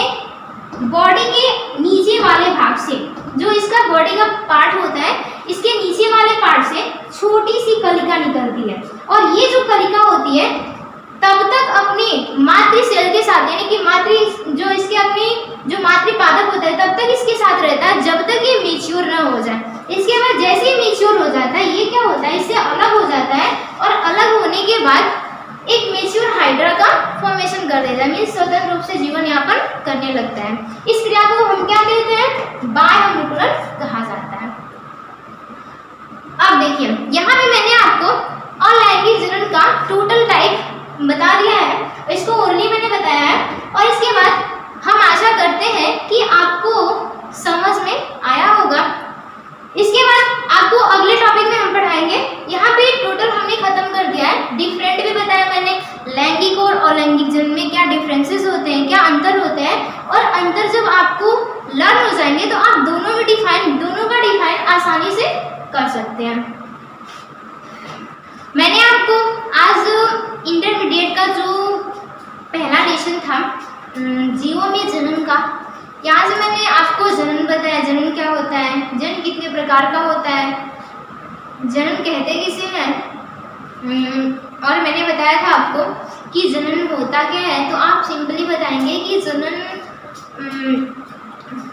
बॉडी के नीचे वाले भाग से, जो इसका बॉडी का पार्ट होता है, इसके नीचे वाले पार्ट से छोटी सी कलिका निकलती है। और ये जो कलिका होती है तब तक अपनी मातृ सेल के साथ, यानी कि जो इसके अपनी जो मातृ पादप होता है तब तक इसके साथ रहता है जब तक ये मैच्योर ना हो जाए। इसके बाद जैसे ही मैच्योर हो जाता है ये क्या होता है? इससे अलग हो जाता है और अलग होने के बाद एक मैच्योर हाइड्रा का फॉर्मेशन कर देता है, मीन्स स्वतंत्र रूप से जीवन यापन करने लगता है। इस क्रिया को हम क्या कहते हैं? बाह्य मुकुलन कहा जाता है। अब देखिए यहाँ पे मैंने आपको अलैंगिक जनन का टोटल टाइप बता दिया है, इसको ओरली मैंने बताया है। और इसके बाद हम आशा करते हैं कि आपको समझ में आया होगा। इसके बाद आपको अगले टॉपिक में हम पढ़ाएंगे। यहाँ पे टोटल हमने खत्म कर दिया है। डिफरेंट भी बताया मैंने, लैंगिक और अलैंगिक जनन में क्या डिफरेंसेस होते हैं, क्या अंतर होते हैं। और अंतर जब आपको लर्न हो जाएंगे तो आप दोनों का डिफाइन आसानी से कर सकते हैं। जीवों में जनन का। यहाँ से मैंने आपको जनन बताया, जनन क्या होता है, जनन कितने प्रकार का होता है, जनन कहते किसे हैं, और मैंने बताया था आपको कि जनन होता क्या है। तो आप सिंपली बताएंगे कि जनन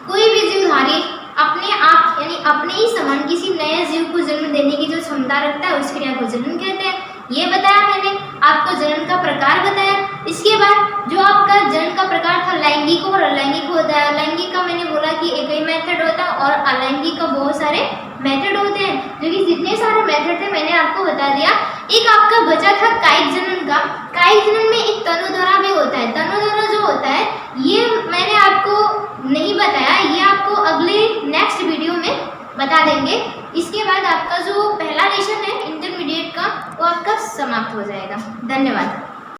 कोई भी जीवधारी अपने आप यानी अपने ही समान किसी नए जीव को जन्म देने की जो क्षमता रखता है उस क्रिया को जनन कहते हैं। ये बताया मैंने आपको, जनन का प्रकार बताया। इसके बाद जो आपका जनन का प्रकार था लैंगिक और अलैंगिक होता है। लैंगिक का मैंने बोला कि एक ही मेथड होता है और अलैंगिक का बहुत सारे मेथड होते हैं, जो कि जितने सारे मेथड थे मैंने आपको बता दिया। एक आपका बचा था कायिक जनन का। कायिक जनन में एक तनुद्वारा भी होता है। तनुद्वारा जो होता है ये मैंने आपको नहीं बताया, ये आपको अगले नेक्स्ट वीडियो में बता देंगे। इसके बाद आपका जो पहला लेसन है इंटरमीडिएट का वो आपका समाप्त हो जाएगा। धन्यवाद।